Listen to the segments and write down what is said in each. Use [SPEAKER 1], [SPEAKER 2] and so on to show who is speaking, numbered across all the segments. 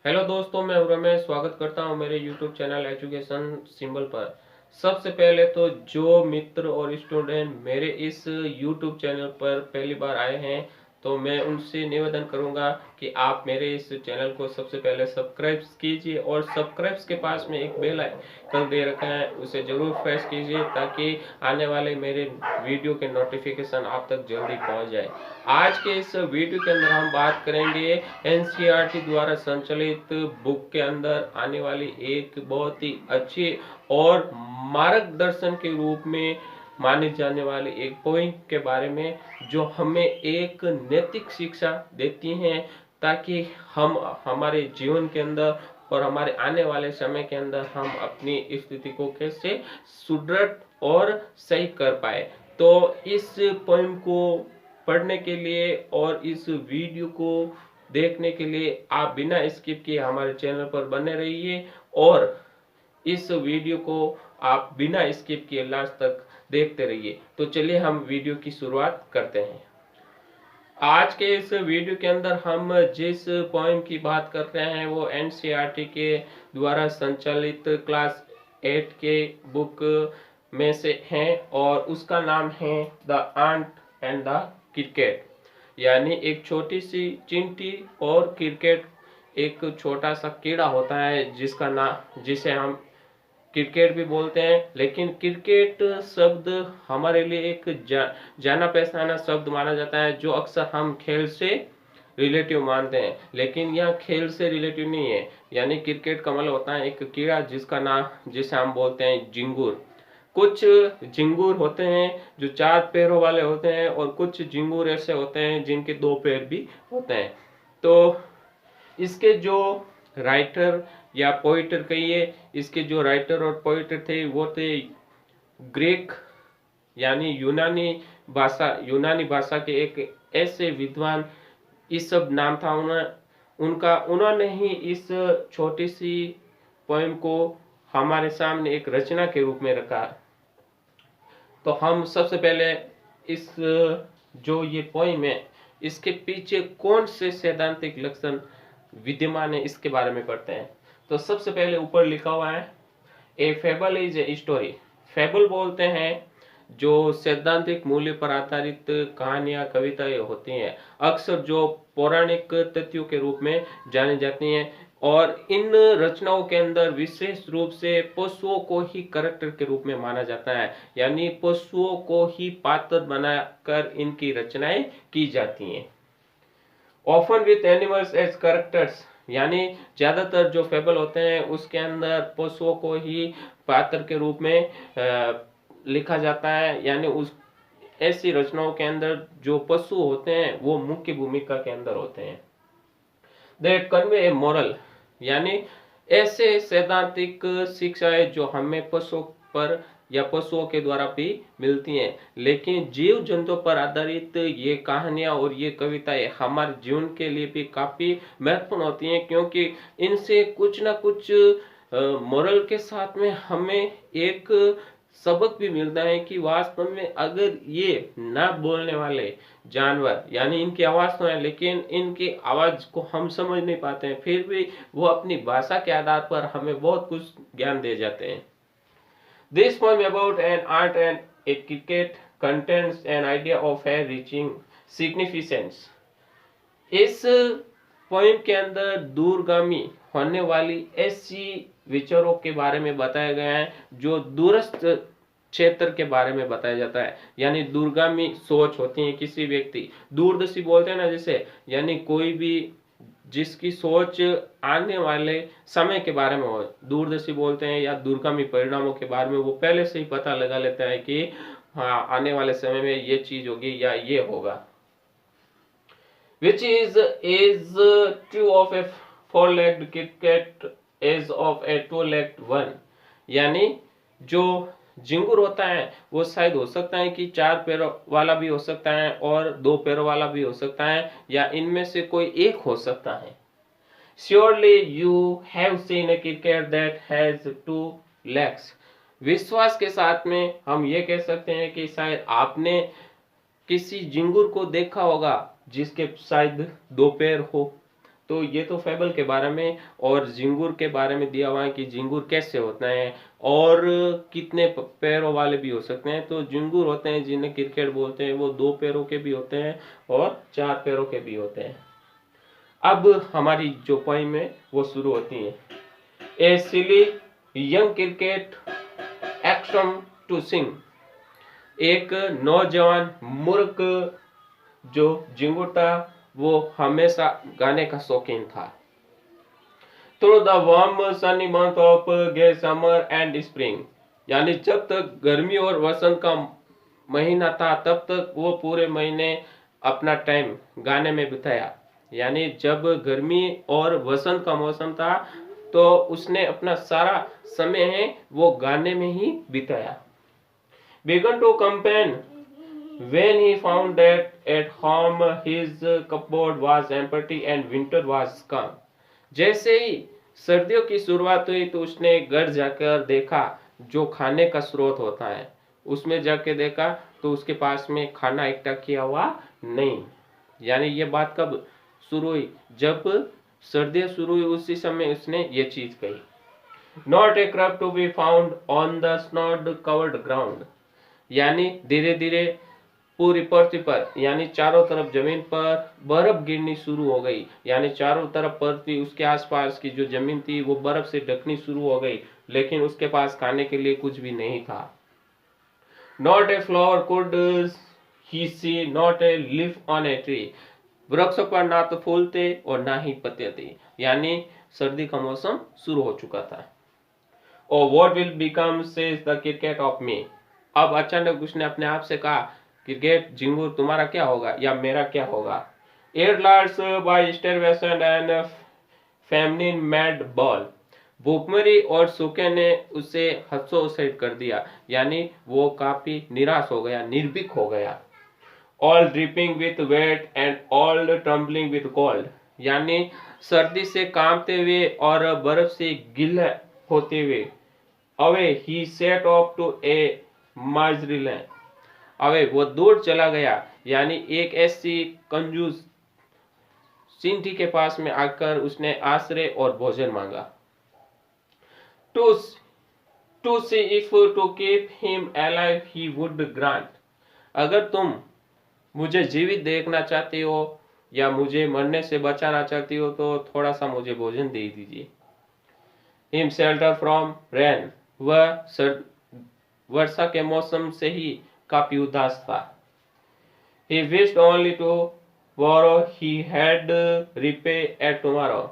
[SPEAKER 1] Hello दोस्तों, मैं हूं रमेश। स्वागत करता हूं मेरे यूट्यूब चैनल एजुकेशन सिंबल पर। सबसे पहले तो जो मित्र और स्टूडेंट मेरे इस यूट्यूब चैनल पर पहली बार आए हैं, तो मैं उनसे निवेदन करूंगा कि आप मेरे इस चैनल को सबसे पहले सब्सक्राइब कीजिए और सब्सक्राइब के पास में एक बेल आइकन दे रखा है, उसे जरूर प्रेस कीजिए ताकि आने वाले मेरे वीडियो के नोटिफिकेशन आप तक जल्दी पहुंच जाए। आज के इस वीडियो के अंदर हम बात करेंगे एनसीईआरटी द्वारा संचालित बुक के अंदर आने वाली एक बहुत ही अच्छी और मार्गदर्शन के रूप में माने जाने वाले एक पॉइंट के बारे में, जो हमें एक नैतिक शिक्षा देती हैं ताकि हम हमारे जीवन के अंदर और हमारे आने वाले समय के अंदर हम अपनी स्थिति को कैसे सुदृढ़ और सही कर पाए। तो इस पोएम को पढ़ने के लिए और इस वीडियो को देखने के लिए आप बिना स्किप किए हमारे चैनल पर बने रहिए और इस वीडियो को आप बिना स्किप किए लास्ट तक देखते रहिए। तो चलिए हम वीडियो की शुरुआत करते हैं। आज के इस वीडियो के अंदर हम जिस पोएम की बात कर रहे हैं वो एनसीईआरटी के द्वारा संचालित क्लास 8 के बुक में से है और उसका नाम है the ant and the cricket. यानी एक छोटी सी चींटी और क्रिकेट, एक छोटा सा कीड़ा होता है जिसे हम क्रिकेट भी बोलते हैं। लेकिन क्रिकेट शब्द हमारे लिए एक जाना पहचाना शब्द माना जाता है, जो अक्सर हम खेल से रिलेटिव मानते हैं, लेकिन यह खेल से रिलेटिव नहीं है। यानी क्रिकेट का मतलब होता है एक कीड़ा जिसे हम बोलते हैं झिंगुर। कुछ झिंगुर होते हैं जो 4 पैरों वाले होते हैं और कुछ झिंगुर ऐसे होते हैं जिनके 2 पैर भी होते हैं। तो इसके जो राइटर या पोइटर कहिए, इसके जो राइटर और पोइटर थे वो थे ग्रीक यानी यूनानी भाषा के एक ऐसे विद्वान, इस सब नाम था उन्होंने ही इस छोटी सी पोएम को हमारे सामने एक रचना के रूप में रखा। तो हम सबसे पहले इस जो ये पोएम है, इसके पीछे कौन से सैद्धांतिक लक्षण विद्यमान है इसके बारे में पढ़ते हैं। तो सबसे पहले ऊपर लिखा हुआ है, a fable is a story. Fable बोलते हैं जो सैद्धांतिक मूल्य पर आधारित कहानियां कविताएं होती हैं, अक्सर जो पौराणिक तथ्यों के रूप में जानी जाती हैं, और इन रचनाओं के अंदर विशेष रूप से पशुओं को ही कैरेक्टर के रूप में माना जाता है। यानी पशुओं को ही पात्र बनाकर इनकी रचनाएं की जाती हैं। Often with animals as characters, यानी ज्यादातर जो फेबल होते हैं उसके अंदर पशुओं को ही पात्र के रूप में लिखा जाता है। यानी उस ऐसी रचनाओं के अंदर जो पशु होते हैं वो मुख्य भूमिका के अंदर होते हैं। दैट कन्वे ए मोरल, यानी ऐसे सैद्धांतिक शिक्षाएं जो हमें पशुओं पर या पशुओं के द्वारा भी मिलती हैं। लेकिन जीव जंतुओं पर आधारित ये कहानियां और ये कविताएं हमारे जीवन के लिए भी काफी महत्वपूर्ण होती हैं, क्योंकि इनसे कुछ ना कुछ मोरल के साथ में हमें एक सबक भी मिलता है कि वास्तव में अगर ये ना बोलने वाले जानवर, यानी इनकी आवाज तो है लेकिन इनकी आवाज को हम समझ नहीं पाते हैं, फिर भी वो अपनी भाषा के आधार पर हमें बहुत कुछ ज्ञान दे जाते हैं। This poem about an ant and a cricket contains an idea of far-reaching significance. इस पोएम के अंदर दूरगामी होने वाली ऐसी विचारों के बारे में बताया गया है जो दूरस्थ क्षेत्र के बारे में बताया जाता है। यानी दूरगामी सोच होती है किसी व्यक्ति, दूरदर्शी बोलते हैं ना जिसे, यानी कोई भी जिसकी सोच आने वाले समय के बारे में हो, दूरदर्शी बोलते हैं, या दूरगामी परिणामों के बारे में वो पहले से ही पता लगा लेता है कि हाँ आने वाले समय में ये चीज होगी या ये होगा। Which is true of a four-legged cricket as of a two-legged one। यानी जो झिंगुर होता है वो शायद हो सकता है कि 4 पैरों वाला भी हो सकता है और 2 पैरों वाला भी हो सकता है, या इनमें से कोई एक हो सकता है। Surely you have seen a cricket that has 2 legs। विश्वास के साथ में हम ये कह सकते हैं कि शायद आपने किसी झिंगुर को देखा होगा जिसके शायद 2 पैर हो, तो ये तो फेबल के बारे में और झिंगुर के बारे में दिया हुआ है कि झिंगुर कैसे होता है और कितने पैरों वाले भी हो सकते हैं। तो झिंगुर होते हैं जिन्हें क्रिकेट बोलते हैं, वो 2 पैरों के भी होते हैं और 4 पैरों के भी होते हैं। अब हमारी जो पोइम है वो शुरू होती है। A silly young cricket action to sing. एक नौजवान मूर्ख जो झिंगुर था वो हमेशा गाने का शौकीन था। Through the warm sunny month of gay summer and spring, यानी जब तक गर्मी और वसंत का महीना था तब तक वो पूरे महीने अपना टाइम गाने में बिताया। यानी जब गर्मी और वसंत का मौसम था तो उसने अपना सारा समय है वो गाने में ही बिताया। began to complain when he found that at home his cupboard was empty and winter was come। जैसे ही सर्दियों की शुरुआत हुई तो उसने घर जाकर देखा, जो खाने का स्रोत होता है उसमें जाके देखा तो उसके पास में खाना इकट्ठा किया हुआ नहीं। यानी ये बात कब शुरू हुई? जब सर्दियां शुरू हुई उसी समय उसने ये चीज कही। Not a crumb to be found on the snowed covered ground, यानी धीरे धीरे पूरी पृथ्वी पर यानी चारों तरफ जमीन पर बर्फ गिरनी शुरू हो गई। यानी चारों तरफ पृथ्वी उसके आसपास की जो जमीन थी वो बर्फ से ढकनी शुरू हो गई, लेकिन उसके पास खाने के लिए कुछ भी नहीं था। Not a flower could he see, not a leaf on a tree. वृक्षों पर ना तो फूल थे और ना ही पत्ते थे, यानी सर्दी का मौसम शुरू हो चुका था। और what will become says the cricket of me. अब अचानक उसने अपने आप से कहा, क्रिकेट झिंगुर तुम्हारा क्या होगा या मेरा क्या होगा। At last by starvation and famine made bold. भूखमरी और सूखे ने उसे हतोत्साहित कर दिया, यानी वो काफी निराश हो गया, निर्भीक हो गया। All dripping with wet and all trembling with cold, यानी सर्दी से कांपते हुए और बर्फ से गीला होते हुए। Away he set off to a माजरीलैंड, अवे वो दूर चला गया, यानी एक ऐसी कंजूस चींटी के पास में आकर उसने आश्रय और भोजन मांगा। To see if to keep him alive he would grant. अगर तुम मुझे जीवित देखना चाहती हो या मुझे मरने से बचाना चाहती हो तो थोड़ा सा मुझे भोजन दे दीजिए। हिम शेल्टर फ्रॉम रेन, वह वर्षा के मौसम से ही काफी उदास था। He wished only to borrow, he had repay at tomorrow।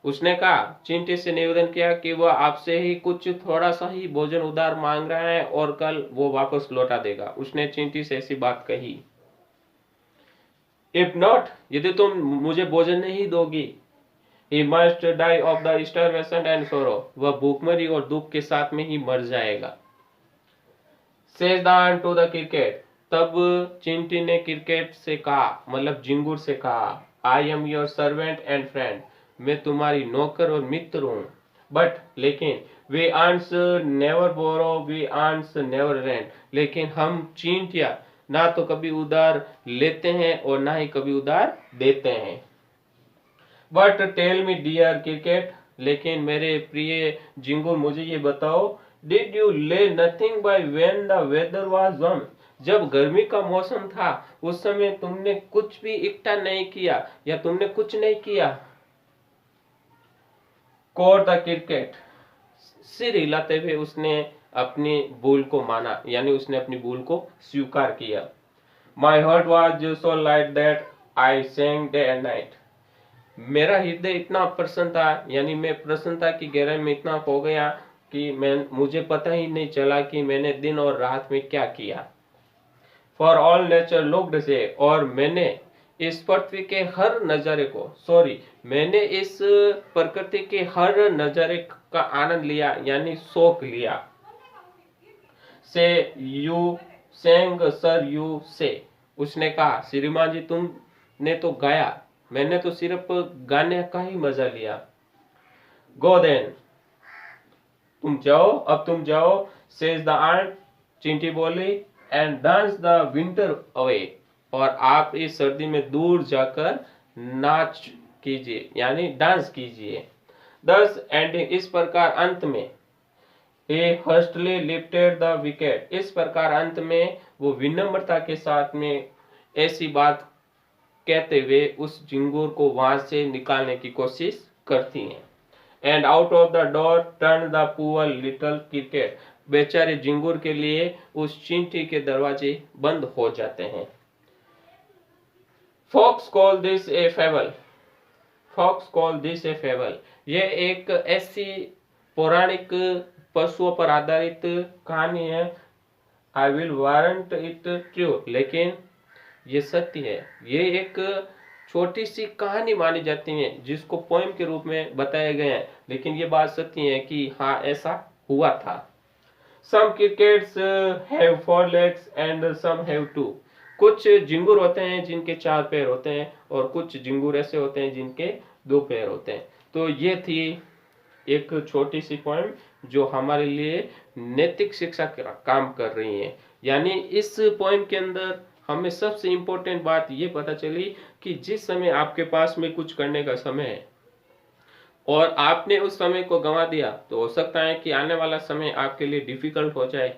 [SPEAKER 1] उसने कहा, चींटी से निवेदन किया कि वह आपसे ही कुछ थोड़ा सा ही भोजन उधार मांग रहा है और कल वो वापस लौटा देगा। उसने चींटी से ऐसी बात कही। If not, यदि तुम मुझे भोजन नहीं दोगी, he must die of the starvation and sorrow, वह भूखमरी और दुख के साथ में ही मर जाएगा। Says the ant to the cricket, तब चिंटी ने क्रिकेट से कहा, मतलब झिंगुर से कहा, I am your servant and friend, मैं तुम्हारी नौकर और मित्र हूँ। बट लेकिन we ants never borrow, we ants never rent, लेकिन हम चींटियां ना तो कभी उधार लेते हैं और ना ही कभी उधार देते हैं। But tell me dear cricket, लेकिन मेरे प्रिय झिंगुर मुझे ये बताओ, did you lay nothing by when the weather was warm, जब गर्मी का मौसम था उस समय तुमने कुछ भी इकट्ठा नहीं किया या तुमने कुछ नहीं किया। कोर द क्रिकेट, सिर हिलाते हुए उसने अपनी भूल को माना, यानी उसने अपनी भूल को स्वीकार किया। My heart was so light that I sang day and night, मेरा हृदय इतना प्रसन्न था, यानी मैं प्रसन्नता की गहराई में इतना खो गया कि मुझे पता ही नहीं चला कि मैंने दिन और रात में क्या किया। फॉर ऑल नेचर लुक्ड से, और मैंने इस पृथ्वी के हर नजारे को, मैंने इस प्रकृति के हर नजारे का आनंद लिया, यानी शौक लिया। से यू सेंग सर यू से, उसने कहा, श्रीमान जी तुमने तो गाया, मैंने तो सिर्फ गाने का ही मजा लिया। गो देन, तुम जाओ, अब तुम जाओ। सेज द आंट, चींटी बोली, and dance the winter away, और आप इस सर्दी में दूर जाकर नाच कीजिए, यानी डांस कीजिए। दस एंडिंग, इस प्रकार अंत में, ए हर्स्टली लिफ्टेड द विकेट, इस प्रकार अंत में वो विनम्रता के साथ में ऐसी बात कहते हुए उस झिंगुर को वहां से निकालने की कोशिश करती हैं। And out of the door turn the poor little cricket, बेचारे झिंगुर के लिए उस चींटी के दरवाजे बंद हो जाते हैं। Folks call this a fable, folks call this a fable, ये एक ऐसी पौराणिक पशुओं पर आधारित कहानी है। I will warrant it true, लेकिन ये सत्य है। ये एक छोटी सी कहानी मानी जाती है जिसको पोएम के रूप में बताया गया है, लेकिन ये बात सत्य है कि हाँ ऐसा हुआ था। Some crickets have 4 legs and some have 2, कुछ झिंगुर होते हैं जिनके 4 पैर होते हैं और कुछ झिंगुर ऐसे होते हैं जिनके 2 पैर होते हैं। तो ये थी एक छोटी सी पोएम जो हमारे लिए नैतिक शिक्षा का काम कर रही है। यानी इस पोएम के अंदर हमें सबसे इम्पोर्टेंट बात ये पता चली कि जिस समय आपके पास में कुछ करने का समय है और आपने उस समय को गंवा दिया तो हो सकता है कि आने वाला समय आपके लिए डिफिकल्ट हो जाए।